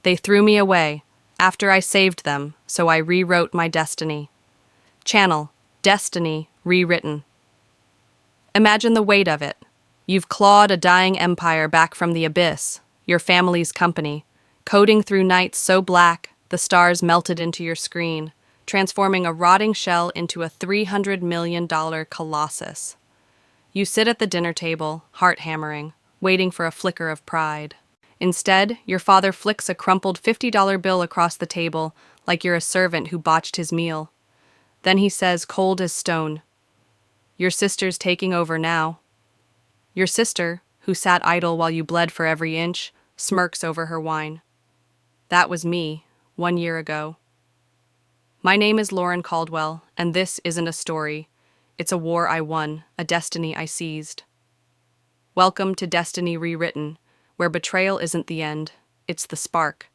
They threw me away after I saved them, so I rewrote my destiny. Channel, Destiny Rewritten. Imagine the weight of it. You've clawed a dying empire back from the abyss, your family's company, coding through nights so black the stars melted into your screen, transforming a rotting shell into a $300 million colossus. You sit at the dinner table, heart hammering, waiting for a flicker of pride. Instead, your father flicks a crumpled $50 bill across the table like you're a servant who botched his meal. Then he says, cold as stone, "Your sister's taking over now." Your sister, who sat idle while you bled for every inch, smirks over her wine. That was me, 1 year ago. My name is Lauren Caldwell, and this isn't a story. It's a war I won, a destiny I seized. Welcome to Destiny Rewritten, where betrayal isn't the end, it's the spark.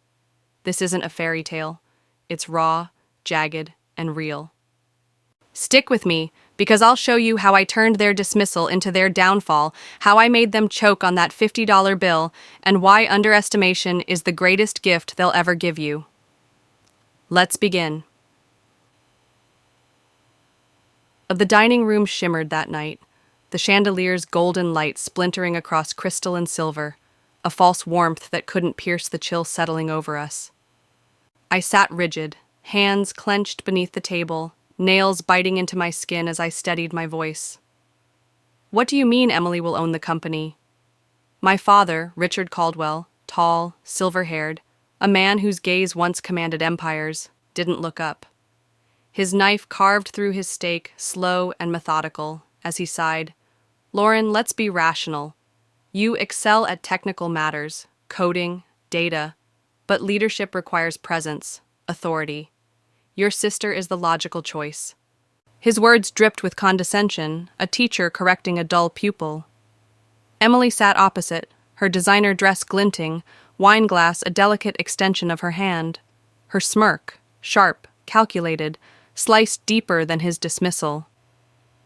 This isn't a fairy tale. It's raw, jagged, and real. Stick with me, because I'll show you how I turned their dismissal into their downfall, how I made them choke on that $50 bill, and why underestimation is the greatest gift they'll ever give you. Let's begin. The dining room shimmered that night, the chandelier's golden light splintering across crystal and silver, a false warmth that couldn't pierce the chill settling over us. I sat rigid, hands clenched beneath the table, nails biting into my skin as I steadied my voice. What do you mean Emily will own the company? My father, Richard Caldwell, tall, silver-haired, a man whose gaze once commanded empires, didn't look up. His knife carved through his steak, slow and methodical, as he sighed, "Lauren, let's be rational. You excel at technical matters, coding, data, but leadership requires presence, authority. Your sister is the logical choice." His words dripped with condescension, a teacher correcting a dull pupil. Emily sat opposite, her designer dress glinting, wine glass a delicate extension of her hand. Her smirk, sharp, calculated, sliced deeper than his dismissal.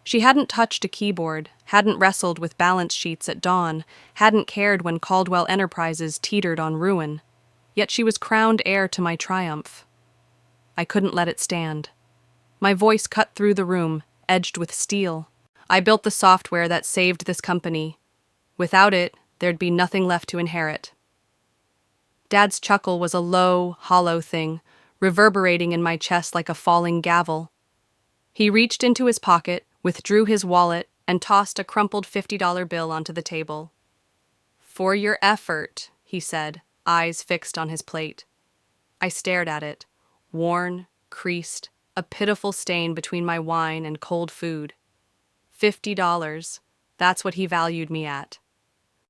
She hadn't touched a keyboard, hadn't wrestled with balance sheets at dawn, hadn't cared when Caldwell Enterprises teetered on ruin. Yet she was crowned heir to my triumph. I couldn't let it stand. My voice cut through the room, edged with steel. I built the software that saved this company. Without it, there'd be nothing left to inherit. Dad's chuckle was a low, hollow thing, reverberating in my chest like a falling gavel. He reached into his pocket, withdrew his wallet, and tossed a crumpled $50 bill onto the table. "For your effort," he said, eyes fixed on his plate. I stared at it, worn, creased, a pitiful stain between my wine and cold food. $50, that's what he valued me at.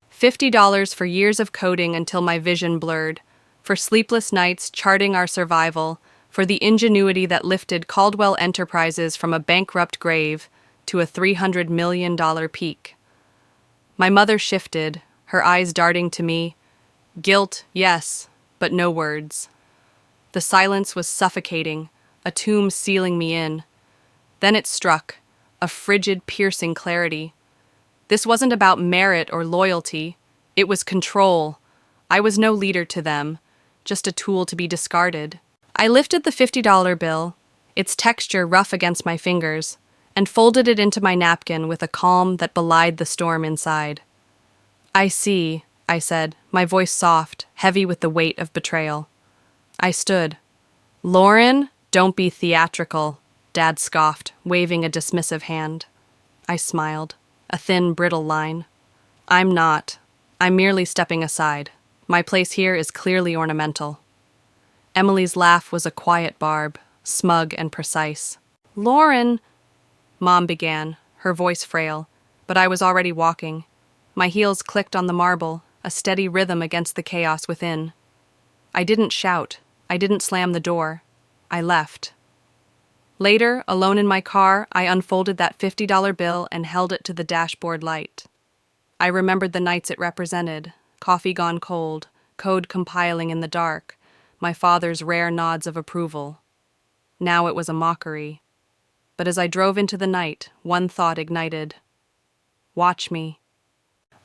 $50 for years of coding until my vision blurred, for sleepless nights charting our survival, for the ingenuity that lifted Caldwell Enterprises from a bankrupt grave to a $300 million peak. My mother shifted, her eyes darting to me. Guilt, yes, but no words. The silence was suffocating, a tomb sealing me in. Then it struck, a frigid, piercing clarity. This wasn't about merit or loyalty. It was control. I was no leader to them, just a tool to be discarded. I lifted the $50 bill, its texture rough against my fingers, and folded it into my napkin with a calm that belied the storm inside. "I see," I said, my voice soft, heavy with the weight of betrayal. I stood. "Lauren, don't be theatrical," Dad scoffed, waving a dismissive hand. I smiled, a thin, brittle line. "I'm not. I'm merely stepping aside. My place here is clearly ornamental." Emily's laugh was a quiet barb, smug and precise. "Lauren," Mom began, her voice frail, but I was already walking. My heels clicked on the marble, a steady rhythm against the chaos within. I didn't shout. I didn't slam the door. I left. Later, alone in my car, I unfolded that $50 bill and held it to the dashboard light. I remembered the nights it represented, coffee gone cold, code compiling in the dark, my father's rare nods of approval. Now it was a mockery. But as I drove into the night, one thought ignited. Watch me.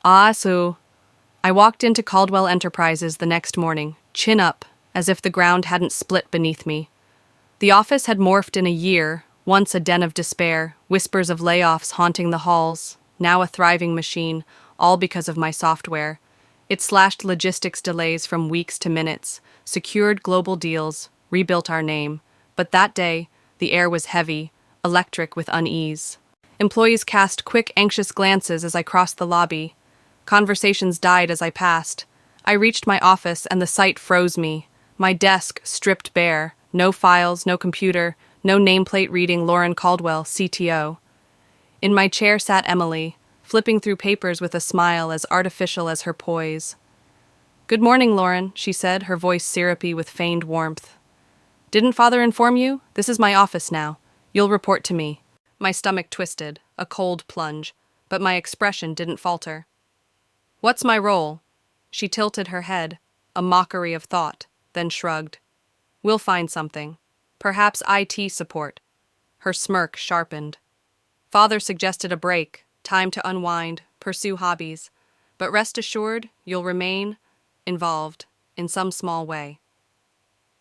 I walked into Caldwell Enterprises the next morning, chin up, as if the ground hadn't split beneath me. The office had morphed in a year, once a den of despair, whispers of layoffs haunting the halls, now a thriving machine, all because of my software. It slashed logistics delays from weeks to minutes, secured global deals, rebuilt our name. But that day, the air was heavy, electric with unease. Employees cast quick, anxious glances as I crossed the lobby. Conversations died as I passed. I reached my office and the sight froze me. My desk stripped bare. No files, no computer, no nameplate reading Lauren Caldwell, CTO. In my chair sat Emily, flipping through papers with a smile as artificial as her poise. "Good morning, Lauren," she said, her voice syrupy with feigned warmth. "Didn't father inform you? This is my office now. You'll report to me." My stomach twisted, a cold plunge, but my expression didn't falter. "What's my role?" She tilted her head, a mockery of thought, then shrugged. "We'll find something. Perhaps IT support." Her smirk sharpened. "Father suggested a break, time to unwind, pursue hobbies. But rest assured, you'll remain involved, in some small way."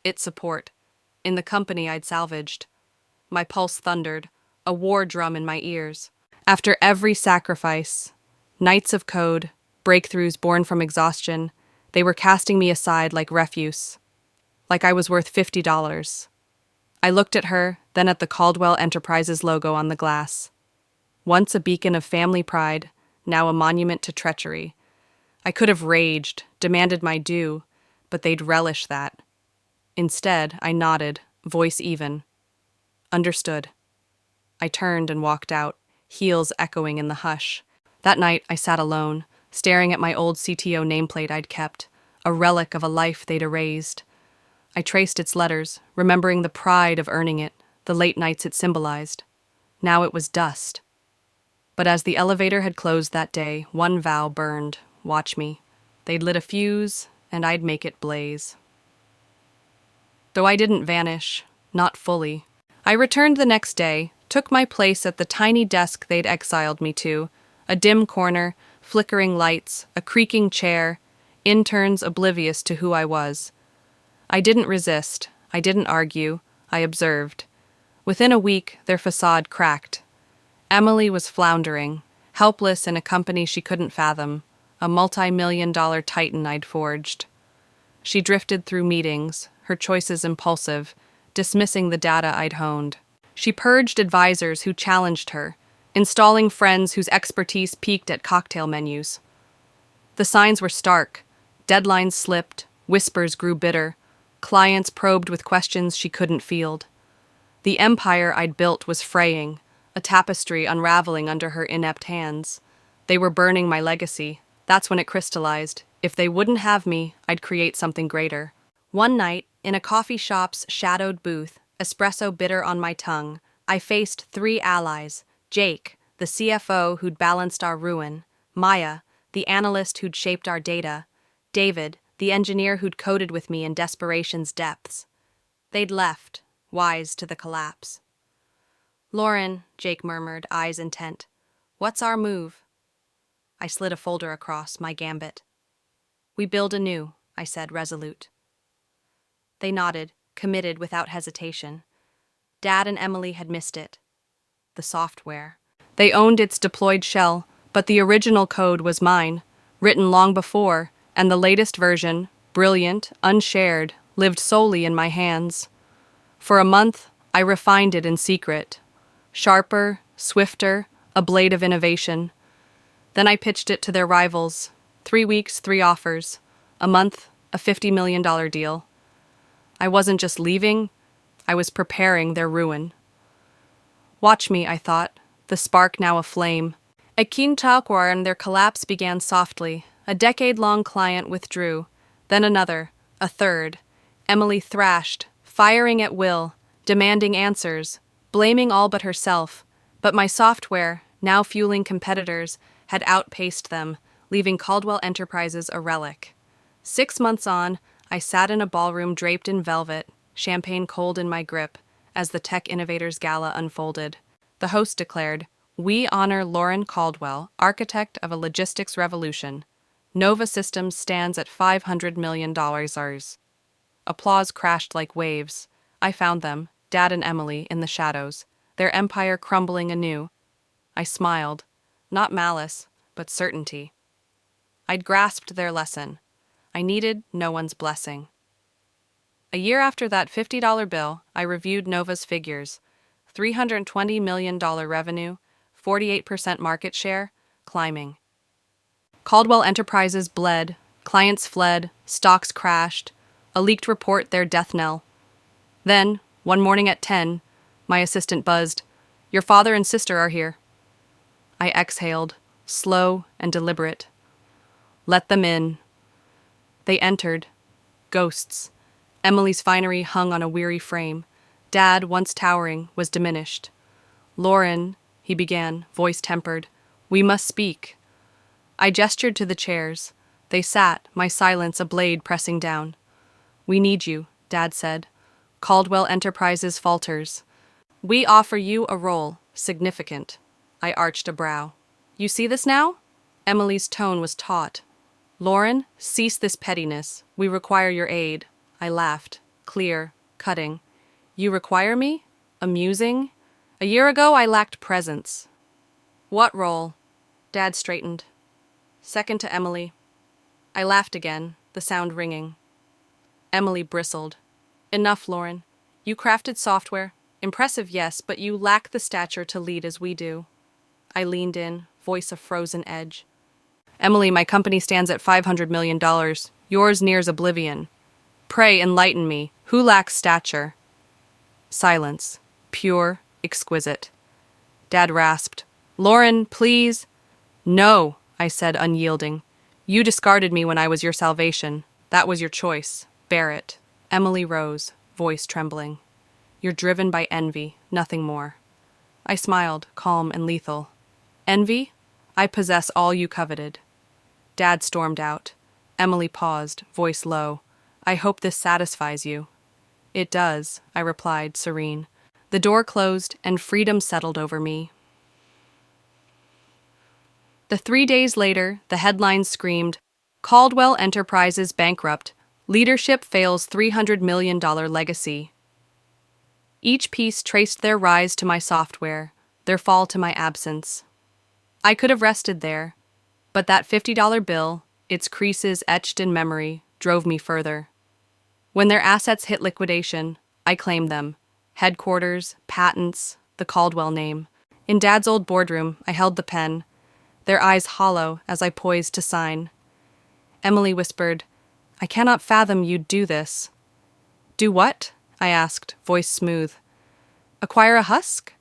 It support. In the company I'd salvaged. My pulse thundered, a war drum in my ears. After every sacrifice, nights of code, breakthroughs born from exhaustion, they were casting me aside like refuse. Like I was worth $50. I looked at her, then at the Caldwell Enterprises logo on the glass. Once a beacon of family pride, now a monument to treachery. I could have raged, demanded my due, but they'd relish that. Instead, I nodded, voice even. "Understood." I turned and walked out, heels echoing in the hush. That night, I sat alone, staring at my old CTO nameplate I'd kept, a relic of a life they'd erased. I traced its letters, remembering the pride of earning it, the late nights it symbolized. Now it was dust. But as the elevator had closed that day, one vow burned. Watch me. They'd lit a fuse, and I'd make it blaze. Though I didn't vanish, not fully. I returned the next day, took my place at the tiny desk they'd exiled me to, a dim corner, flickering lights, a creaking chair, interns oblivious to who I was. I didn't resist, I didn't argue, I observed. Within a week, their facade cracked. Emily was floundering, helpless in a company she couldn't fathom, a multi-million-dollar titan I'd forged. She drifted through meetings, her choices impulsive, dismissing the data I'd honed. She purged advisors who challenged her, installing friends whose expertise peaked at cocktail menus. The signs were stark. Deadlines slipped, whispers grew bitter, clients probed with questions she couldn't field. The empire I'd built was fraying, a tapestry unraveling under her inept hands. They were burning my legacy. That's when it crystallized. If they wouldn't have me, I'd create something greater. One night, in a coffee shop's shadowed booth, espresso bitter on my tongue, I faced three allies: Jake, the CFO who'd balanced our ruin; Maya, the analyst who'd shaped our data; David, the engineer who'd coded with me in desperation's depths. They'd left, wise to the collapse. "Lauren," Jake murmured, eyes intent. "What's our move?" I slid a folder across, my gambit. "We build anew," I said, resolute. They nodded, committed without hesitation. Dad and Emily had missed it. The software. They owned its deployed shell, but the original code was mine, written long before, and the latest version, brilliant, unshared, lived solely in my hands. For a month, I refined it in secret. Sharper, swifter, a blade of innovation. Then I pitched it to their rivals. 3 weeks, 3 offers. A month, a $50 million deal. I wasn't just leaving, I was preparing their ruin. Watch me, I thought, the spark now aflame. At Kintaquar, their collapse began softly. A decade-long client withdrew. Then another, a third. Emily thrashed, firing at will, demanding answers, blaming all but herself. But my software, now fueling competitors, had outpaced them, leaving Caldwell Enterprises a relic. 6 months on, I sat in a ballroom draped in velvet, champagne cold in my grip, as the Tech Innovators Gala unfolded. The host declared, "We honor Lauren Caldwell, architect of a logistics revolution. Nova Systems stands at $500 million ours." Applause crashed like waves. I found them, Dad and Emily, in the shadows, their empire crumbling anew. I smiled. Not malice, but certainty. I'd grasped their lesson. I needed no one's blessing. A year after that $50 bill, I reviewed Nova's figures. $320 million revenue, 48% market share, climbing. Caldwell Enterprises bled, clients fled, stocks crashed, a leaked report their death knell. Then, one morning at 10, my assistant buzzed, "Your father and sister are here." I exhaled, slow and deliberate. Let them in. They entered. Ghosts. Emily's finery hung on a weary frame. Dad, once towering, was diminished. "Lauren," he began, voice tempered, "we must speak." I gestured to the chairs. They sat, my silence a blade pressing down. "We need you," Dad said. "Caldwell Enterprises falters. We offer you a role, significant." I arched a brow. "You see this now?" Emily's tone was taut. "Lauren, cease this pettiness. We require your aid." I laughed, clear, cutting. "You require me? Amusing? A year ago I lacked presence." "What role?" Dad straightened. "Second to Emily." I laughed again, the sound ringing. Emily bristled. "Enough, Lauren. You crafted software. Impressive, yes, but you lack the stature to lead as we do." I leaned in, voice a frozen edge. "Emily, my company stands at $500 million. Yours nears oblivion. Pray enlighten me. Who lacks stature?" Silence. Pure, exquisite. Dad rasped. "Lauren, please." "No," I said, unyielding. "You discarded me when I was your salvation. That was your choice. Bear it." Emily rose, voice trembling. "You're driven by envy, nothing more." I smiled, calm and lethal. "Envy? I possess all you coveted." Dad stormed out. Emily paused, voice low. "I hope this satisfies you." "It does," I replied, serene. The door closed, and freedom settled over me. 3 days later, the headlines screamed, "Caldwell Enterprises bankrupt. Leadership fails $300 million legacy." Each piece traced their rise to my software, their fall to my absence. I could have rested there, but that $50 bill, its creases etched in memory, drove me further. When their assets hit liquidation, I claimed them. Headquarters, patents, the Caldwell name. In Dad's old boardroom, I held the pen, their eyes hollow as I poised to sign. Emily whispered, "I cannot fathom you'd do this." "Do what?" I asked, voice smooth. "Acquire a husk?"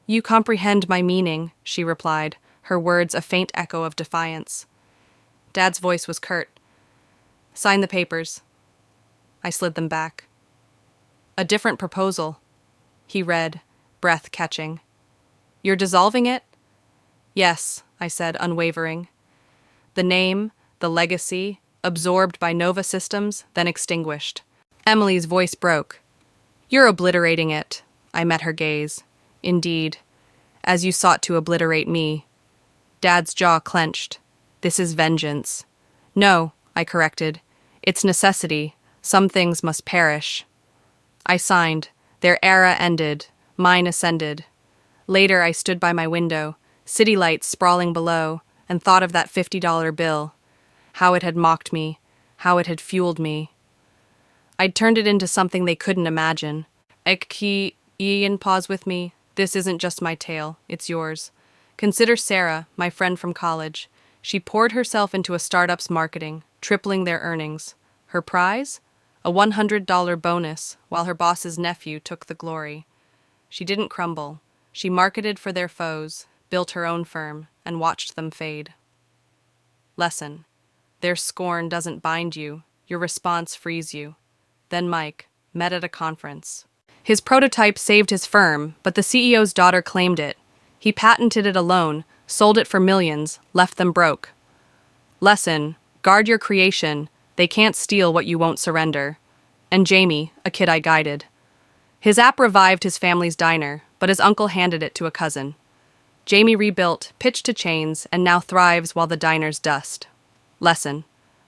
"You comprehend my meaning," she replied, her words a faint echo of defiance. Dad's voice was curt. "Sign the papers." I slid them back. "A different proposal," he read, breath catching. "You're dissolving it?" "Yes," I said, unwavering. The name, the legacy, absorbed by Nova Systems, then extinguished. Emily's voice broke. "You're obliterating it." I met her gaze. "Indeed, as you sought to obliterate me." Dad's jaw clenched. "This is vengeance." "No," I corrected. "It's necessity. Some things must perish." I signed. Their era ended. Mine ascended. Later I stood by my window, city lights sprawling below, and thought of that $50 bill. How it had mocked me. How it had fueled me. I'd turned it into something they couldn't imagine. Ian, pause with me. This isn't just my tale. It's yours. Consider Sarah, my friend from college. She poured herself into a startup's marketing, tripling their earnings. Her prize? A $100 bonus, while her boss's nephew took the glory. She didn't crumble. She marketed for their foes, built her own firm, and watched them fade. Lesson. Their scorn doesn't bind you. Your response frees you. Then Mike, met at a conference. His prototype saved his firm, but the CEO's daughter claimed it. He patented it alone, sold it for millions, left them broke. Lesson. Guard your creation. They can't steal what you won't surrender. And Jamie, a kid I guided. His app revived his family's diner, but his uncle handed it to a cousin. Jamie rebuilt, pitched to chains, and now thrives while the diner's dust. Lesson.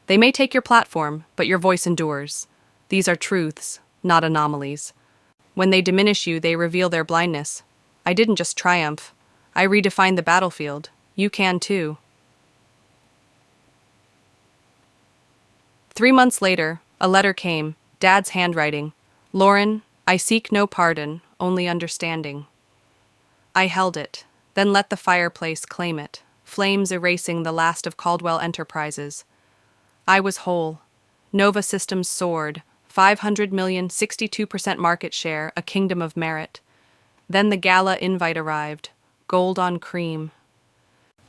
They may take your platform, but your voice endures. These are truths, not anomalies. When they diminish you, they reveal their blindness. I didn't just triumph. I redefined the battlefield. You can too. 3 months later, a letter came, Dad's handwriting. Lauren, I seek no pardon, only understanding. I held it, then let the fireplace claim it, flames erasing the last of Caldwell Enterprises. I was whole. Nova Systems soared, 500 million, 62% market share, a kingdom of merit. Then the gala invite arrived, gold on cream.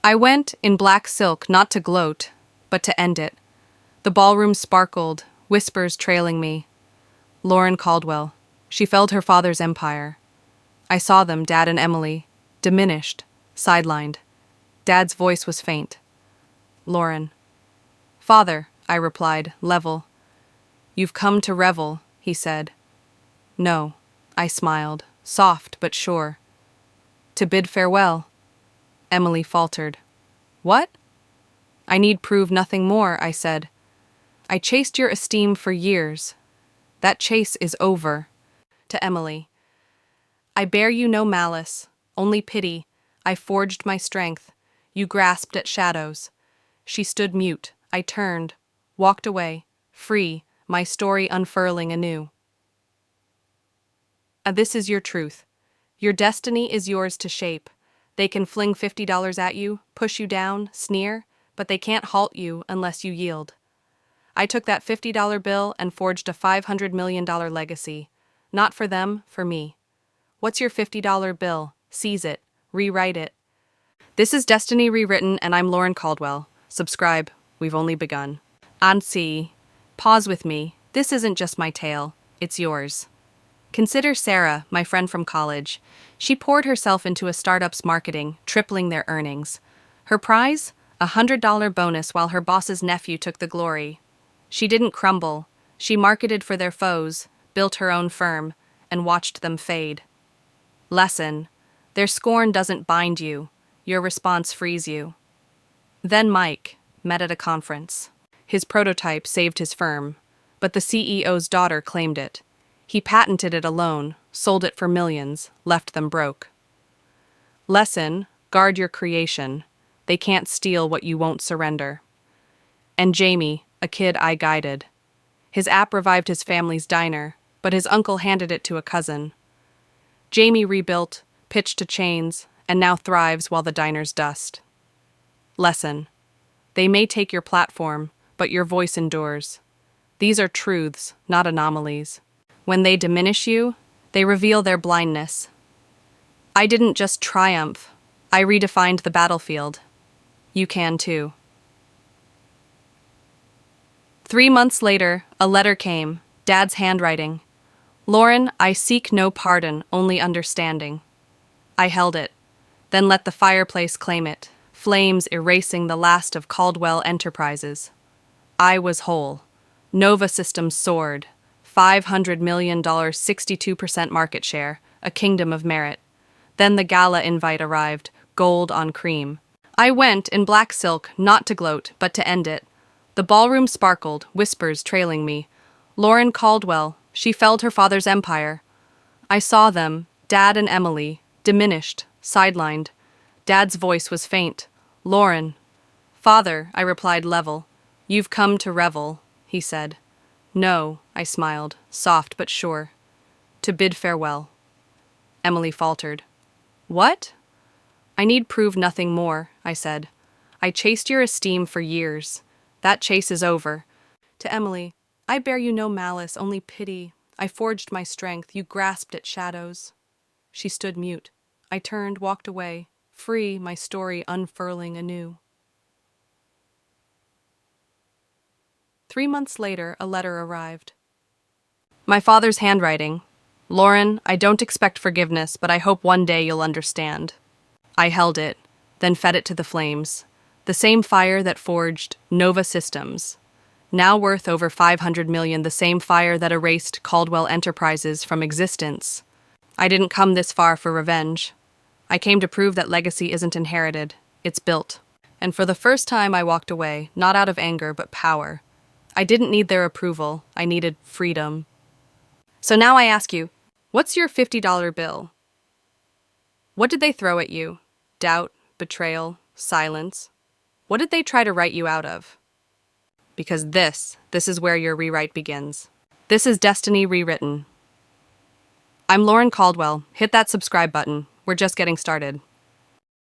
I went in black silk, not to gloat, but to end it. The ballroom sparkled, whispers trailing me. Lauren Caldwell. She felled her father's empire. I saw them, Dad and Emily, diminished, sidelined. Dad's voice was faint. Lauren. Father, I replied, level. You've come to revel, he said. No, I smiled, soft but sure. To bid farewell. Emily faltered. What? I need prove nothing more, I said. I chased your esteem for years. That chase is over. To Emily. I bear you no malice, only pity. I forged my strength. You grasped at shadows. She stood mute. I turned, walked away, free, my story unfurling anew. This is your truth. Your destiny is yours to shape. They can fling $50 at you, push you down, sneer, but they can't halt you unless you yield. I took that $50 bill and forged a $500 million legacy. Not for them, for me. What's your $50 bill? Seize it. Rewrite it. This is Destiny Rewritten, and I'm Lauren Caldwell. Subscribe. We've only begun. Ansi. Pause with me. This isn't just my tale. It's yours. Consider Sarah, my friend from college. She poured herself into a startup's marketing, tripling their earnings. Her prize? A $100 bonus while her boss's nephew took the glory. She didn't crumble. She marketed for their foes, built her own firm, and watched them fade. Lesson. Their scorn doesn't bind you. Your response frees you. Then Mike met at a conference. His prototype saved his firm, but the CEO's daughter claimed it. He patented it alone, sold it for millions, left them broke. Lesson. Guard your creation. They can't steal what you won't surrender. And Jamie, a kid I guided. His app revived his family's diner, but his uncle handed it to a cousin. Jamie rebuilt, pitched to chains, and now thrives while the diner's dust. Lesson. They may take your platform, but your voice endures. These are truths, not anomalies. When they diminish you, they reveal their blindness. I didn't just triumph. I redefined the battlefield. You can too. 3 months later, a letter came, Dad's handwriting. Lauren, I seek no pardon, only understanding. I held it, then let the fireplace claim it, flames erasing the last of Caldwell Enterprises. I was whole. Nova Systems soared, $500 million, 62% market share, a kingdom of merit. Then the gala invite arrived, gold on cream. I went in black silk, not to gloat, but to end it. The ballroom sparkled, whispers trailing me. Lauren Caldwell, she felled her father's empire. I saw them, Dad and Emily, diminished, sidelined. Dad's voice was faint. Lauren. Father, I replied level. You've come to revel, he said. No, I smiled, soft but sure. To bid farewell. Emily faltered. What? I need prove nothing more, I said. I chased your esteem for years. That chase is over. To Emily, I bear you no malice, only pity. I forged my strength, you grasped at shadows. She stood mute. I turned, walked away, free, my story unfurling anew. 3 months later, a letter arrived. My father's handwriting. Lauren, I don't expect forgiveness, but I hope one day you'll understand. I held it, then fed it to the flames. The same fire that forged Nova Systems. Now worth over $500 million, the same fire that erased Caldwell Enterprises from existence. I didn't come this far for revenge. I came to prove that legacy isn't inherited, it's built. And for the first time I walked away, not out of anger, but power. I didn't need their approval. I needed freedom. So now I ask you, what's your $50 bill? What did they throw at you? Doubt, betrayal, silence? What did they try to write you out of? Because this is where your rewrite begins. This is Destiny Rewritten. I'm Lauren Caldwell. Hit that subscribe button. We're just getting started.